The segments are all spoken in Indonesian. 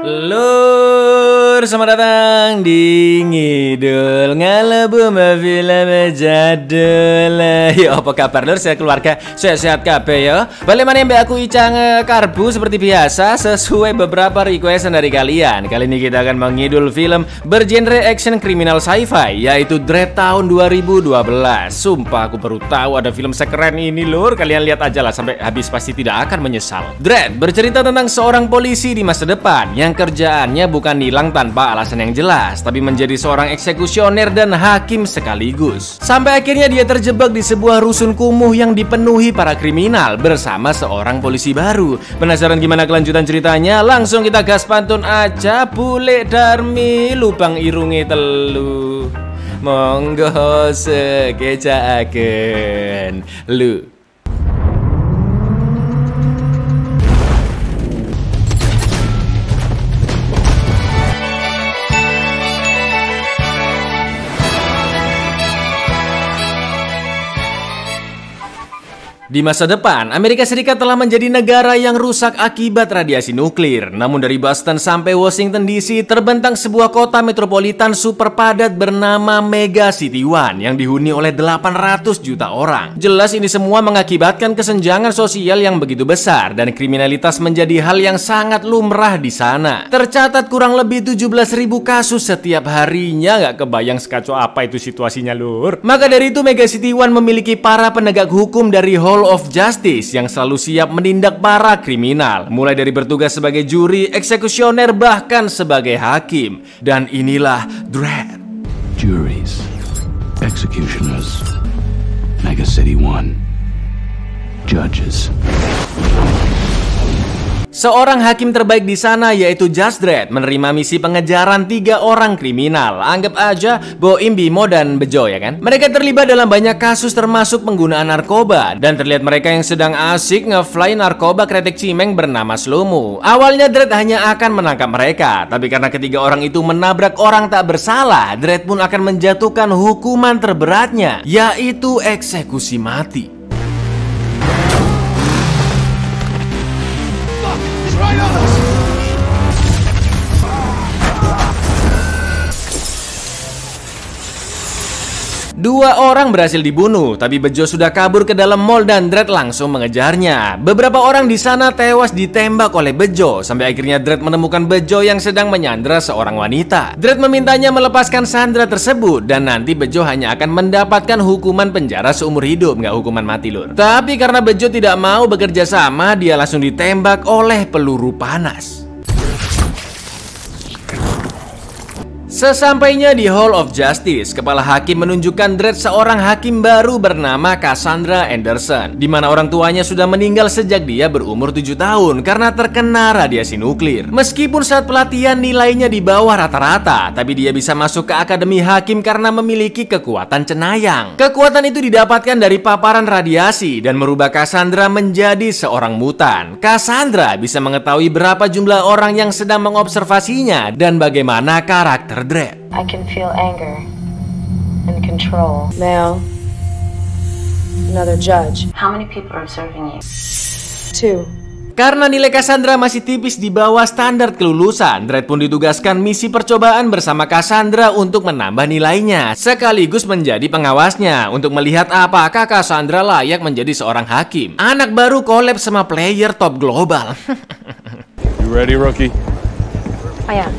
Lur, selamat datang di Ngidul Ngalebu film jadul. Ya apa kabar lur, saya keluarga sehat-sehat kabeh ya. Balik mana mbak aku Icang Karbu seperti biasa sesuai beberapa requestan dari kalian. Kali ini kita akan mengidul film bergenre action kriminal sci-fi yaitu Dredd tahun 2012. Sumpah aku baru tahu ada film sekeren ini lur. Kalian lihat aja lah sampai habis, pasti tidak akan menyesal. Dredd bercerita tentang seorang polisi di masa depan yang kerjaannya bukan nilang tanpa alasan yang jelas, tapi menjadi seorang eksekusioner dan hakim sekaligus. Sampai akhirnya dia terjebak di sebuah rusun kumuh yang dipenuhi para kriminal bersama seorang polisi baru. Penasaran gimana kelanjutan ceritanya? Langsung kita gas pantun aja. Bule Darmi lubang irunge telu, monggo sekejaaken lu. Di masa depan, Amerika Serikat telah menjadi negara yang rusak akibat radiasi nuklir. Namun dari Boston sampai Washington DC terbentang sebuah kota metropolitan super padat bernama Mega City One yang dihuni oleh 800 juta orang. Jelas ini semua mengakibatkan kesenjangan sosial yang begitu besar dan kriminalitas menjadi hal yang sangat lumrah di sana. Tercatat kurang lebih 17.000 kasus setiap harinya. Gak kebayang sekacau apa itu situasinya lur. Maka dari itu Mega City One memiliki para penegak hukum dari Hall of Justice yang selalu siap menindak para kriminal, mulai dari bertugas sebagai juri, eksekusioner, bahkan sebagai hakim. Dan inilah Dredd. Juries, executioners, Mega City One, judges. Seorang hakim terbaik di sana yaitu Judge Dredd menerima misi pengejaran 3 orang kriminal. Anggap aja Boim, Bimo, dan Bejo ya kan. Mereka terlibat dalam banyak kasus termasuk penggunaan narkoba. Dan terlihat mereka yang sedang asik nge-fly narkoba kretek cimeng bernama Slomo. Awalnya Dredd hanya akan menangkap mereka, tapi karena ketiga orang itu menabrak orang tak bersalah, Dredd pun akan menjatuhkan hukuman terberatnya, yaitu eksekusi mati. Dua orang berhasil dibunuh, tapi Bejo sudah kabur ke dalam mall dan Dredd langsung mengejarnya. Beberapa orang di sana tewas ditembak oleh Bejo, sampai akhirnya Dredd menemukan Bejo yang sedang menyandra seorang wanita. Dredd memintanya melepaskan sandera tersebut dan nanti Bejo hanya akan mendapatkan hukuman penjara seumur hidup, nggak hukuman mati lur. Tapi karena Bejo tidak mau bekerja sama, dia langsung ditembak oleh peluru panas. Sesampainya di Hall of Justice, kepala hakim menunjukkan Dredd seorang hakim baru bernama Cassandra Anderson, di mana orang tuanya sudah meninggal sejak dia berumur 7 tahun karena terkena radiasi nuklir. Meskipun saat pelatihan nilainya di bawah rata-rata, tapi dia bisa masuk ke Akademi Hakim karena memiliki kekuatan cenayang. Kekuatan itu didapatkan dari paparan radiasi dan merubah Cassandra menjadi seorang mutan. Cassandra bisa mengetahui berapa jumlah orang yang sedang mengobservasinya dan bagaimana karakter Dredd. I can feel anger and control. Male. Another judge. How many people are observing you? 2. Karena nilai Cassandra masih tipis di bawah standar kelulusan, Dredd pun ditugaskan misi percobaan bersama Cassandra untuk menambah nilainya, sekaligus menjadi pengawasnya untuk melihat apakah Cassandra layak menjadi seorang hakim. Anak baru collab sama player top global. You ready, rookie? I am.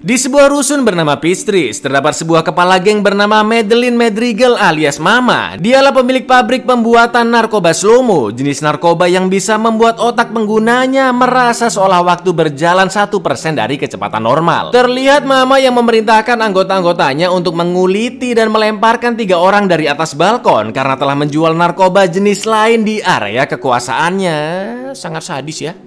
Di sebuah rusun bernama Peachtree, terdapat sebuah kepala geng bernama Madeline Madrigal alias Mama. Dialah pemilik pabrik pembuatan narkoba Slomo, jenis narkoba yang bisa membuat otak penggunanya merasa seolah waktu berjalan 1% dari kecepatan normal. Terlihat Mama yang memerintahkan anggota-anggotanya untuk menguliti dan melemparkan 3 orang dari atas balkon karena telah menjual narkoba jenis lain di area kekuasaannya. Sangat sadis ya.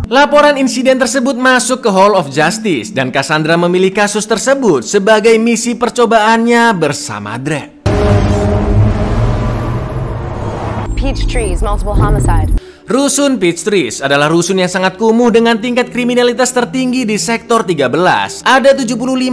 Laporan insiden tersebut masuk ke Hall of Justice dan Cassandra memilih kasus tersebut sebagai misi percobaannya bersama Dredd. Peachtree's multiple homicide. Rusun Peachtree adalah rusun yang sangat kumuh dengan tingkat kriminalitas tertinggi di sektor 13. Ada 75.000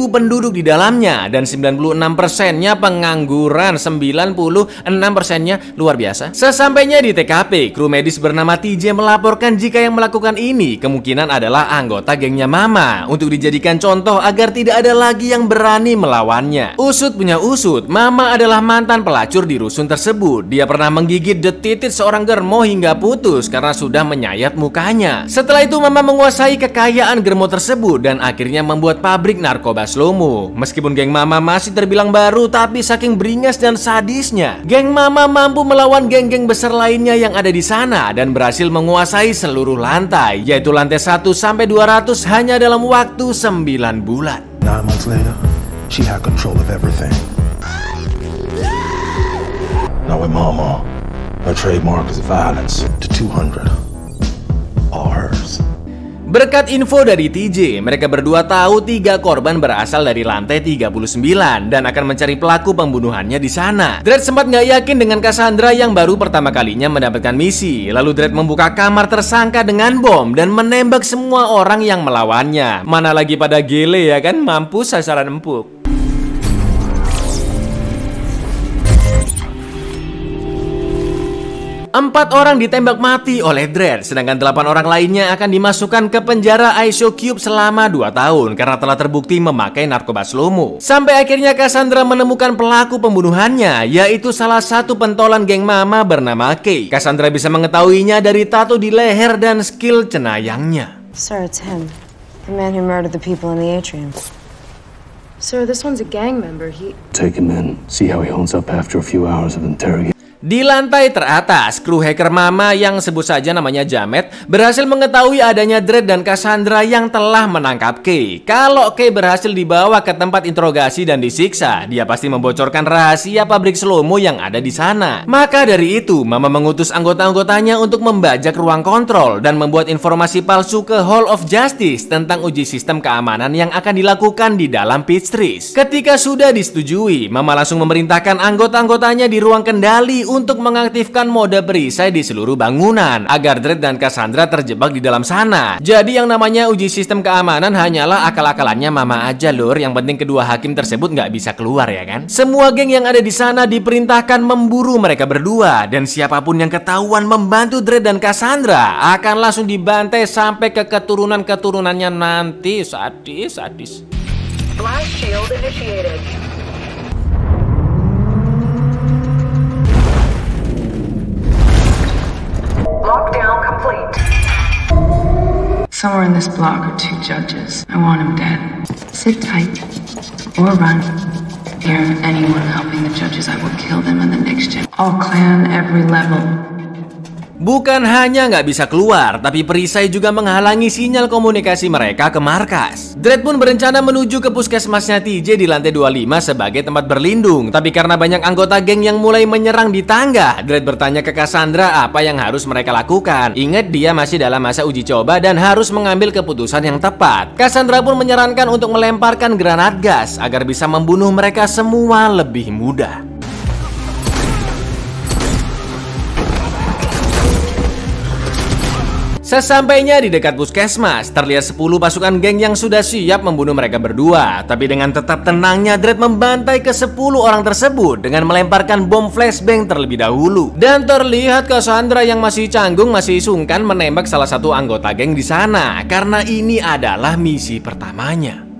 penduduk di dalamnya dan 96%-nya pengangguran, 96%-nya luar biasa. Sesampainya di TKP, kru medis bernama TJ melaporkan jika yang melakukan ini kemungkinan adalah anggota gengnya Mama untuk dijadikan contoh agar tidak ada lagi yang berani melawannya. Usut punya usut, Mama adalah mantan pelacur di rusun tersebut. Dia pernah menggigit titit seorang germo hingga putus karena sudah menyayat mukanya. Setelah itu Mama menguasai kekayaan germo tersebut dan akhirnya membuat pabrik narkoba slow-mo. Meskipun geng Mama masih terbilang baru, tapi saking beringas dan sadisnya, geng Mama mampu melawan geng-geng besar lainnya yang ada di sana dan berhasil menguasai seluruh lantai, yaitu lantai 1 sampai 200 hanya dalam waktu 9 bulan. 9 months later, she had control of everything. Now with Mama, her trademark is violence to 200. All hers. Berkat info dari TJ, mereka berdua tahu 3 korban berasal dari lantai 39 dan akan mencari pelaku pembunuhannya di sana. Dredd sempat nggak yakin dengan Cassandra yang baru pertama kalinya mendapatkan misi. Lalu Dredd membuka kamar tersangka dengan bom dan menembak semua orang yang melawannya. Mana lagi pada gele ya kan, mampus sasaran empuk. Empat orang ditembak mati oleh Dredd, sedangkan 8 orang lainnya akan dimasukkan ke penjara Ice Cube selama 2 tahun karena telah terbukti memakai narkoba slow-mo. Sampai akhirnya Cassandra menemukan pelaku pembunuhannya, yaitu salah satu pentolan geng Mama bernama Kay. Cassandra bisa mengetahuinya dari tato di leher dan skill cenayangnya. Sir, it's him. The man who murdered the people in the atrium. Sir, this one's a gang member. Take him in. See how he holds up after a few hours of interrogation. Di lantai teratas, kru hacker Mama yang sebut saja namanya Jamet berhasil mengetahui adanya Dredd dan Cassandra yang telah menangkap Kay. Kalau Kay berhasil dibawa ke tempat interogasi dan disiksa, dia pasti membocorkan rahasia pabrik slow-mo yang ada di sana. Maka dari itu, Mama mengutus anggota-anggotanya untuk membajak ruang kontrol dan membuat informasi palsu ke Hall of Justice tentang uji sistem keamanan yang akan dilakukan di dalam Peachtree. Ketika sudah disetujui, Mama langsung memerintahkan anggota-anggotanya di ruang kendali untuk mengaktifkan mode perisai di seluruh bangunan agar Dredd dan Cassandra terjebak di dalam sana. Jadi yang namanya uji sistem keamanan hanyalah akal-akalannya Mama aja lur. Yang penting kedua hakim tersebut nggak bisa keluar ya kan. Semua geng yang ada di sana diperintahkan memburu mereka berdua dan siapapun yang ketahuan membantu Dredd dan Cassandra akan langsung dibantai sampai ke keturunan-keturunannya nanti. Sadis. Blast shield initiated. Lockdown complete. Somewhere in this block are 2 judges. I want them dead. Sit tight or run. Hear of anyone helping the judges, I will kill them in the next gen. All clan, every level. Bukan hanya nggak bisa keluar, tapi perisai juga menghalangi sinyal komunikasi mereka ke markas. Dredd pun berencana menuju ke puskesmasnya TJ di lantai 25 sebagai tempat berlindung. Tapi karena banyak anggota geng yang mulai menyerang di tangga, Dredd bertanya ke Cassandra apa yang harus mereka lakukan. Ingat dia masih dalam masa uji coba dan harus mengambil keputusan yang tepat. Cassandra pun menyarankan untuk melemparkan granat gas agar bisa membunuh mereka semua lebih mudah. Sesampainya di dekat puskesmas, terlihat 10 pasukan geng yang sudah siap membunuh mereka berdua. Tapi dengan tetap tenangnya, Dredd membantai ke 10 orang tersebut dengan melemparkan bom flashbang terlebih dahulu. Dan terlihat Cassandra yang masih canggung, masih sungkan menembak salah satu anggota geng di sana karena ini adalah misi pertamanya.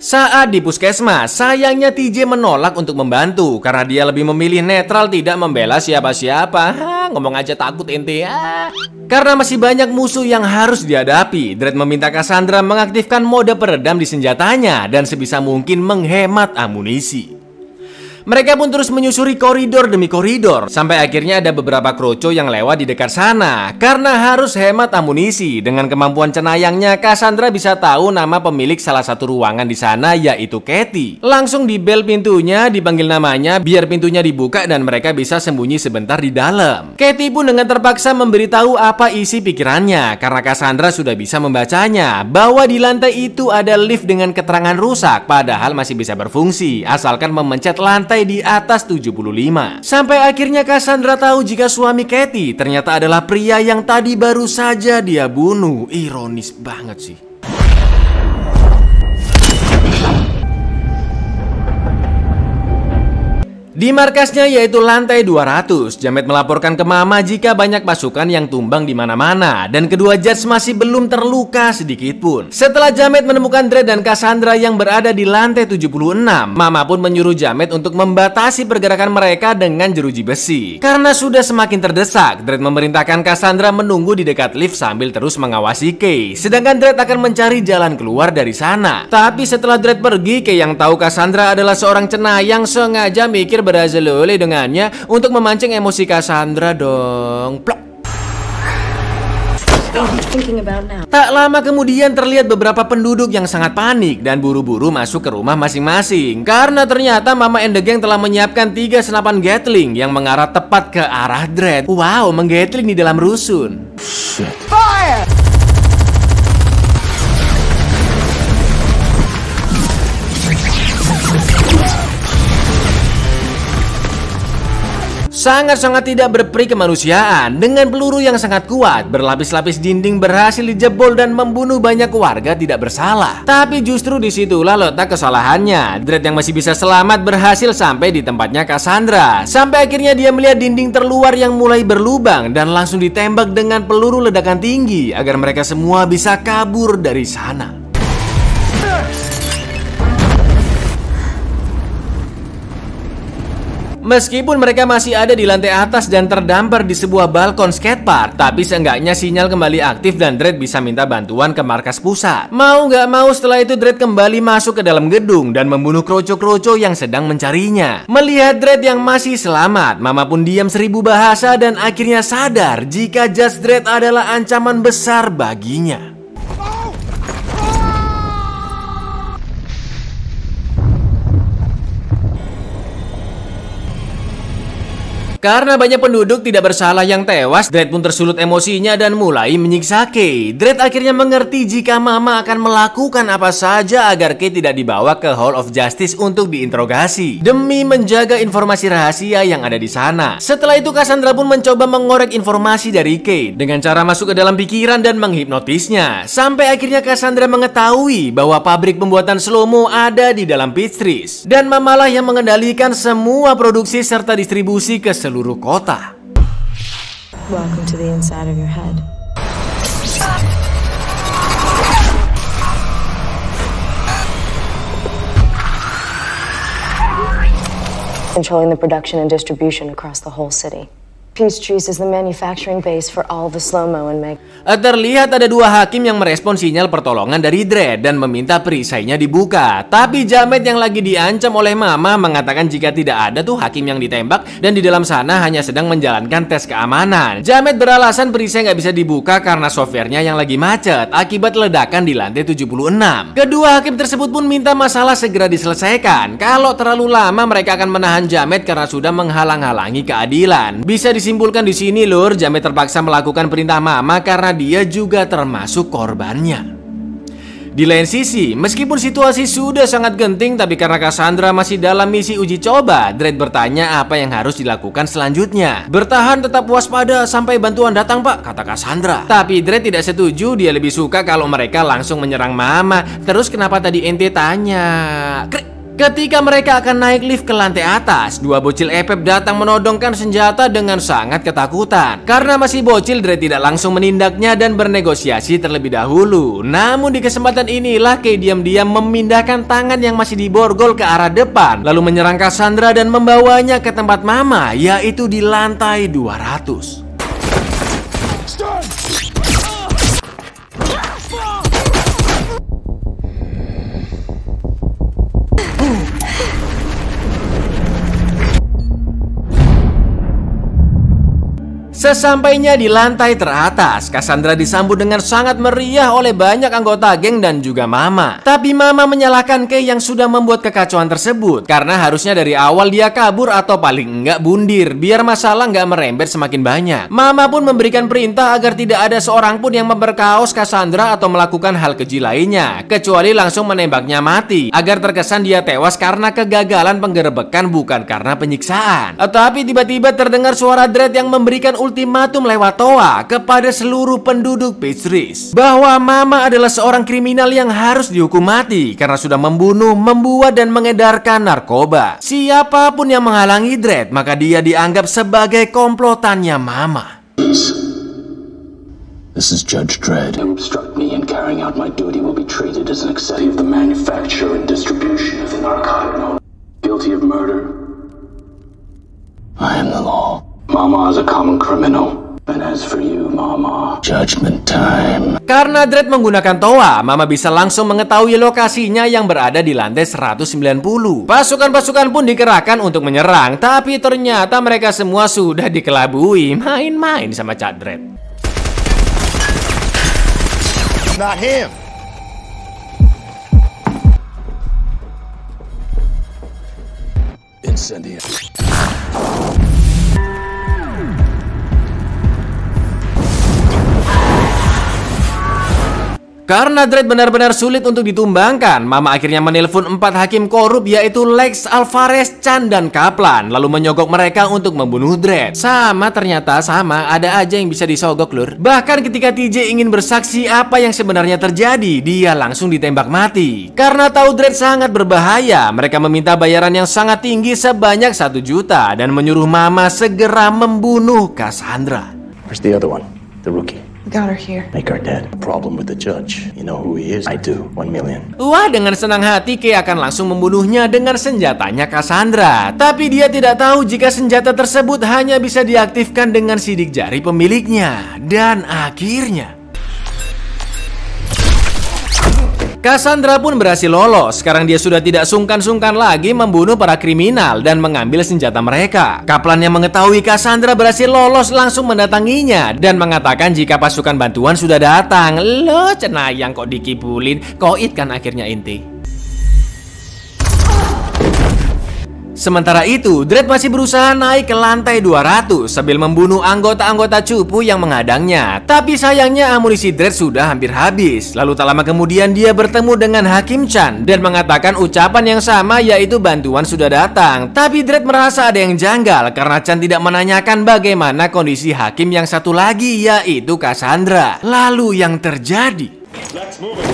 Saat di puskesmas, sayangnya TJ menolak untuk membantu karena dia lebih memilih netral, tidak membela siapa-siapa. Ngomong aja takut ente ya. Karena masih banyak musuh yang harus dihadapi, Dredd meminta Cassandra mengaktifkan mode peredam di senjatanya dan sebisa mungkin menghemat amunisi. Mereka pun terus menyusuri koridor demi koridor sampai akhirnya ada beberapa kroco yang lewat di dekat sana. Karena harus hemat amunisi, dengan kemampuan cenayangnya Cassandra bisa tahu nama pemilik salah satu ruangan di sana, yaitu Katie. Langsung dibel pintunya, dipanggil namanya biar pintunya dibuka dan mereka bisa sembunyi sebentar di dalam. Katie pun dengan terpaksa memberitahu apa isi pikirannya karena Cassandra sudah bisa membacanya, bahwa di lantai itu ada lift dengan keterangan rusak padahal masih bisa berfungsi asalkan memencet lantai lantai di atas 75. Sampai akhirnya Cassandra tahu jika suami Katie ternyata adalah pria yang tadi baru saja dia bunuh. Ironis banget sih. Di markasnya yaitu lantai 200, Jamet melaporkan ke Mama jika banyak pasukan yang tumbang di mana-mana dan kedua Judge masih belum terluka sedikit pun. Setelah Jamet menemukan Dredd dan Cassandra yang berada di lantai 76, Mama pun menyuruh Jamet untuk membatasi pergerakan mereka dengan jeruji besi. Karena sudah semakin terdesak, Dredd memerintahkan Cassandra menunggu di dekat lift sambil terus mengawasi Kay. Sedangkan Dredd akan mencari jalan keluar dari sana. Tapi setelah Dredd pergi, Kay yang tahu Cassandra adalah seorang cenayang sengaja mikir berhasil oleh dengannya untuk memancing emosi Cassandra dong. Plok. Tak lama kemudian terlihat beberapa penduduk yang sangat panik dan buru-buru masuk ke rumah masing-masing. Karena ternyata Mama and the Gang telah menyiapkan 3 senapan Gatling yang mengarah tepat ke arah Dredd. Wow, menggatling di dalam rusun. Fire! Sangat-sangat tidak berperi kemanusiaan. Dengan peluru yang sangat kuat, berlapis-lapis dinding berhasil dijebol dan membunuh banyak warga tidak bersalah. Tapi justru disitulah letak kesalahannya. Dredd yang masih bisa selamat berhasil sampai di tempatnya Cassandra. Sampai akhirnya dia melihat dinding terluar yang mulai berlubang dan langsung ditembak dengan peluru ledakan tinggi agar mereka semua bisa kabur dari sana. Meskipun mereka masih ada di lantai atas dan terdampar di sebuah balkon skatepark, tapi seenggaknya sinyal kembali aktif dan Dredd bisa minta bantuan ke markas pusat. Mau gak mau setelah itu Dredd kembali masuk ke dalam gedung dan membunuh kroco-kroco yang sedang mencarinya. Melihat Dredd yang masih selamat, Mama pun diam 1000 bahasa dan akhirnya sadar jika Judge Dredd adalah ancaman besar baginya. Karena banyak penduduk tidak bersalah yang tewas, Dredd pun tersulut emosinya dan mulai menyiksa Kay. Dredd akhirnya mengerti jika Mama akan melakukan apa saja agar Kay tidak dibawa ke Hall of Justice untuk diinterogasi demi menjaga informasi rahasia yang ada di sana. Setelah itu Cassandra pun mencoba mengorek informasi dari Kay dengan cara masuk ke dalam pikiran dan menghipnotisnya. Sampai akhirnya Cassandra mengetahui bahwa pabrik pembuatan slow-mo ada di dalam Peachtrees dan Mamalah yang mengendalikan semua produksi serta distribusi ke seluruh kota. Welcome to the inside of your head. Controlling the production and distribution across the whole city. Peachtrees is the manufacturing base for all the slow-mo and make. Terlihat ada 2 hakim yang merespon sinyal pertolongan dari Dredd dan meminta perisainya dibuka. Tapi Jamet yang lagi diancam oleh Mama mengatakan jika tidak ada tuh hakim yang ditembak dan di dalam sana hanya sedang menjalankan tes keamanan. Jamet beralasan perisai nggak bisa dibuka karena softwarenya yang lagi macet akibat ledakan di lantai 76. Kedua hakim tersebut pun minta masalah segera diselesaikan. Kalau terlalu lama mereka akan menahan Jamet karena sudah menghalang-halangi keadilan. Bisa disimpulkan di sini lur, Jamet terpaksa melakukan perintah Mama karena dia juga termasuk korbannya. Di lain sisi, meskipun situasi sudah sangat genting, tapi karena Cassandra masih dalam misi uji coba, Dredd bertanya apa yang harus dilakukan selanjutnya. Bertahan, tetap waspada sampai bantuan datang pak, kata Cassandra. Tapi Dredd tidak setuju, dia lebih suka kalau mereka langsung menyerang Mama. Terus kenapa tadi ente tanya? Ketika mereka akan naik lift ke lantai atas, 2 bocil epep datang menodongkan senjata dengan sangat ketakutan. Karena masih bocil, Dredd tidak langsung menindaknya dan bernegosiasi terlebih dahulu. Namun di kesempatan inilah Kay diam-diam memindahkan tangan yang masih diborgol ke arah depan, lalu menyerang Cassandra dan membawanya ke tempat Mama, yaitu di lantai 200. Sesampainya di lantai teratas, Cassandra disambut dengan sangat meriah oleh banyak anggota geng dan juga Mama. Tapi Mama menyalahkan Kay yang sudah membuat kekacauan tersebut, karena harusnya dari awal dia kabur atau paling enggak bundir, biar masalah nggak merembet semakin banyak. Mama pun memberikan perintah agar tidak ada seorang pun yang memperkaos Cassandra atau melakukan hal keji lainnya, kecuali langsung menembaknya mati, agar terkesan dia tewas karena kegagalan penggerebekan bukan karena penyiksaan. Tapi tiba-tiba terdengar suara Dredd yang memberikan ultimatum lewat toa kepada seluruh penduduk Peach Trees bahwa Mama adalah seorang kriminal yang harus dihukum mati karena sudah membunuh, membuat dan mengedarkan narkoba. Siapapun yang menghalangi Dredd, maka dia dianggap sebagai komplotannya Mama. This is Judge Dredd. To obstruct me in carrying out my duty will be treated as an accessory of the manufacture and distribution of the narcotic known guilty of murder. I am the law. Mama is a common criminal. And as for you, Mama, Judgment time. Karena Dredd menggunakan toa, Mama bisa langsung mengetahui lokasinya yang berada di lantai 190. Pasukan-pasukan pun dikerahkan untuk menyerang, tapi ternyata mereka semua sudah dikelabui. Main-main sama Cak Dredd. Not him. Incendiary. Karena Dredd benar-benar sulit untuk ditumbangkan, Mama akhirnya menelpon 4 hakim korup yaitu Lex, Alvarez, Chan, dan Kaplan, lalu menyogok mereka untuk membunuh Dredd. Ternyata sama, ada aja yang bisa disogok lur. Bahkan ketika TJ ingin bersaksi apa yang sebenarnya terjadi, dia langsung ditembak mati. Karena tahu Dredd sangat berbahaya, mereka meminta bayaran yang sangat tinggi sebanyak 1 juta dan menyuruh Mama segera membunuh Cassandra. Where's the other one? The rookie. We got her here. Make her dead. Problem with the judge. You know who he is? I do. 1 million. Wah, dengan senang hati Kay akan langsung membunuhnya dengan senjatanya Cassandra. Tapi dia tidak tahu jika senjata tersebut hanya bisa diaktifkan dengan sidik jari pemiliknya. Dan akhirnya Cassandra pun berhasil lolos. Sekarang dia sudah tidak sungkan-sungkan lagi membunuh para kriminal dan mengambil senjata mereka. Kaplan yang mengetahui Cassandra berhasil lolos langsung mendatanginya dan mengatakan jika pasukan bantuan sudah datang. Lo cenayang kok dikibulin, koit kan akhirnya inti. Sementara itu, Dredd masih berusaha naik ke lantai 200 sambil membunuh anggota-anggota cupu yang menghadangnya. Tapi sayangnya amunisi Dredd sudah hampir habis. Lalu tak lama kemudian dia bertemu dengan Hakim Chan dan mengatakan ucapan yang sama yaitu bantuan sudah datang. Tapi Dredd merasa ada yang janggal karena Chan tidak menanyakan bagaimana kondisi Hakim yang satu lagi yaitu Cassandra. Lalu yang terjadi? Let's move it.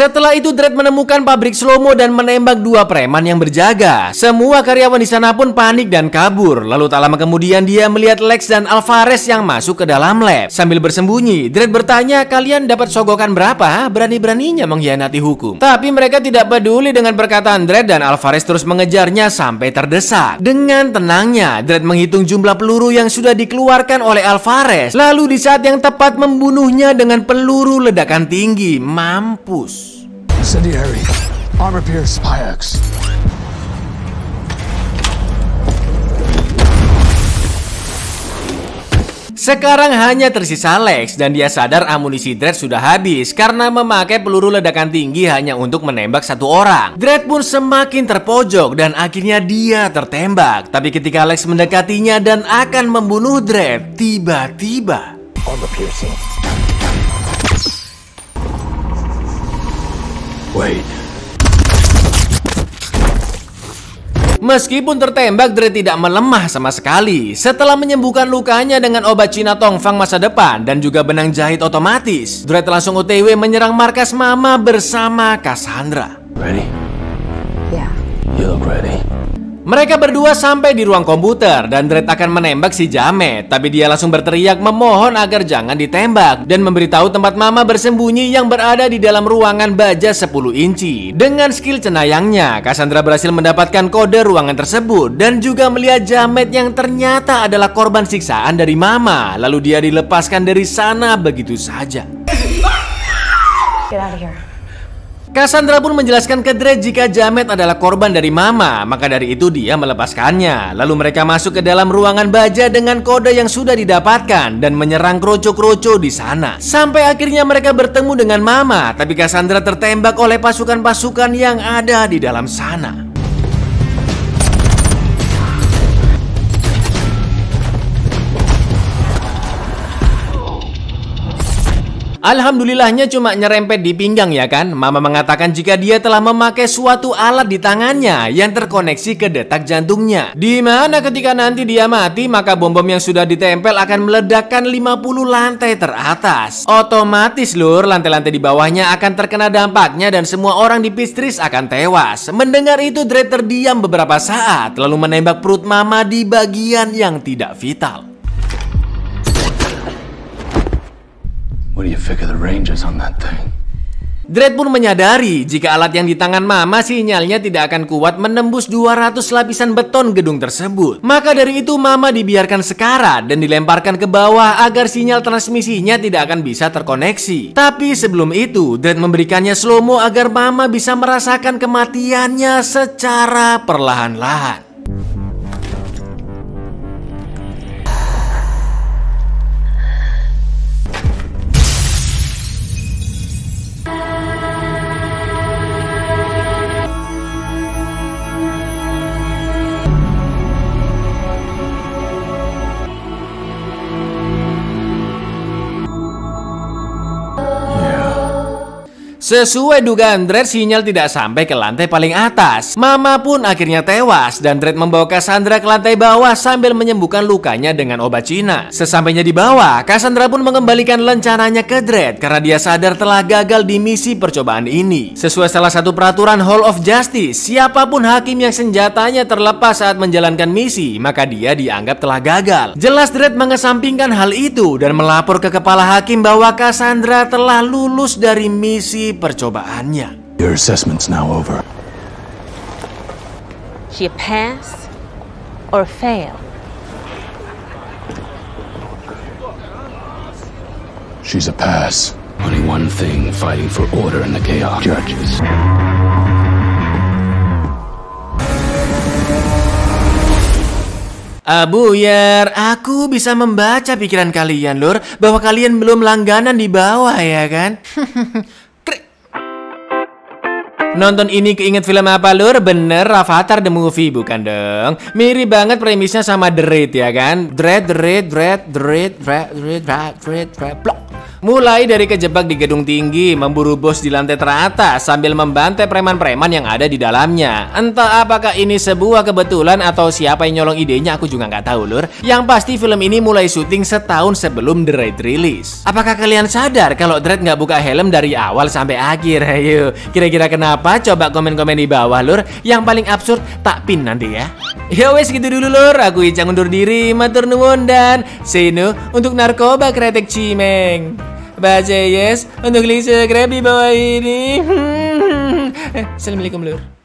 Setelah itu Dredd menemukan pabrik slow-mo dan menembak 2 preman yang berjaga. Semua karyawan di sana pun panik dan kabur. Lalu tak lama kemudian dia melihat Lex dan Alvarez yang masuk ke dalam lab. Sambil bersembunyi, Dredd bertanya, kalian dapat sogokan berapa? Berani-beraninya mengkhianati hukum. Tapi mereka tidak peduli dengan perkataan Dredd dan Alvarez terus mengejarnya sampai terdesak. Dengan tenangnya, Dredd menghitung jumlah peluru yang sudah dikeluarkan oleh Alvarez. Lalu di saat yang tepat membunuhnya dengan peluru ledakan tinggi. Mampus. Incendiary. Armor pierce. Spy-X. Sekarang hanya tersisa Lex dan dia sadar amunisi Dredd sudah habis karena memakai peluru ledakan tinggi hanya untuk menembak 1 orang. Dredd pun semakin terpojok dan akhirnya dia tertembak. Tapi ketika Lex mendekatinya dan akan membunuh Dredd, tiba-tiba Armor piercing. Wait. Meskipun tertembak, Dredd tidak melemah sama sekali. Setelah menyembuhkan lukanya dengan obat Cina Tongfang masa depan dan juga benang jahit otomatis, Dredd langsung OTW menyerang markas Mama bersama Cassandra. Ready? Yeah. You look ready. Mereka berdua sampai di ruang komputer dan Dredd akan menembak si Jamet, tapi dia langsung berteriak memohon agar jangan ditembak dan memberitahu tempat Mama bersembunyi yang berada di dalam ruangan baja 10 inci. Dengan skill cenayangnya, Cassandra berhasil mendapatkan kode ruangan tersebut dan juga melihat Jamet yang ternyata adalah korban siksaan dari Mama. Lalu dia dilepaskan dari sana begitu saja. Get out of here. Cassandra pun menjelaskan ke Dredd jika Jamet adalah korban dari Mama, maka dari itu dia melepaskannya. Lalu mereka masuk ke dalam ruangan baja dengan kode yang sudah didapatkan dan menyerang kroco-kroco di sana. Sampai akhirnya mereka bertemu dengan Mama, tapi Cassandra tertembak oleh pasukan-pasukan yang ada di dalam sana. Alhamdulillahnya cuma nyerempet di pinggang ya kan. Mama mengatakan jika dia telah memakai suatu alat di tangannya yang terkoneksi ke detak jantungnya, di mana ketika nanti dia mati maka bom-bom yang sudah ditempel akan meledakkan 50 lantai teratas. Otomatis lur, lantai-lantai di bawahnya akan terkena dampaknya dan semua orang di Peach Trees akan tewas. Mendengar itu Dredd terdiam beberapa saat lalu menembak perut Mama di bagian yang tidak vital. What do you figure the range is on that thing? Dredd pun menyadari jika alat yang di tangan Mama sinyalnya tidak akan kuat menembus 200 lapisan beton gedung tersebut. Maka dari itu Mama dibiarkan sekarat dan dilemparkan ke bawah agar sinyal transmisinya tidak akan bisa terkoneksi. Tapi sebelum itu Dredd memberikannya slow-mo agar Mama bisa merasakan kematiannya secara perlahan-lahan. Sesuai dugaan Dredd, sinyal tidak sampai ke lantai paling atas. Mama pun akhirnya tewas dan Dredd membawa Cassandra ke lantai bawah sambil menyembuhkan lukanya dengan obat Cina. Sesampainya di bawah, Cassandra pun mengembalikan rencananya ke Dredd karena dia sadar telah gagal di misi percobaan ini. Sesuai salah satu peraturan Hall of Justice, siapapun hakim yang senjatanya terlepas saat menjalankan misi, maka dia dianggap telah gagal. Jelas Dredd mengesampingkan hal itu dan melapor ke kepala hakim bahwa Cassandra telah lulus dari misi percobaannya. Your assessment's now over. She a pass or fail? She's a pass. Only one thing fighting for order in the chaos. Judges. Buyar, aku bisa membaca pikiran kalian, lur, bahwa kalian belum langganan di bawah ya kan? Nonton ini keinget film apa lur? Bener, Avatar the Movie bukan dong? Mirip banget premisnya sama The Raid ya kan? Dredd, plok. Mulai dari kejebak di gedung tinggi, memburu bos di lantai teratas sambil membantai preman-preman yang ada di dalamnya. Entah apakah ini sebuah kebetulan atau siapa yang nyolong idenya, aku juga nggak tahu lur. Yang pasti film ini mulai syuting setahun sebelum The Raid rilis. Apakah kalian sadar kalau Dredd nggak buka helm dari awal sampai akhir? Ayo, kira-kira kenapa? Coba komen-komen di bawah lur. Yang paling absurd tak pin nanti ya. Ya wes gitu dulu lur. Aku Icang undur diri, matur nuwun dan seno untuk narkoba kretek cimeng. Baca yes untuk link subscribe di bawah ini. Assalamualaikum lur.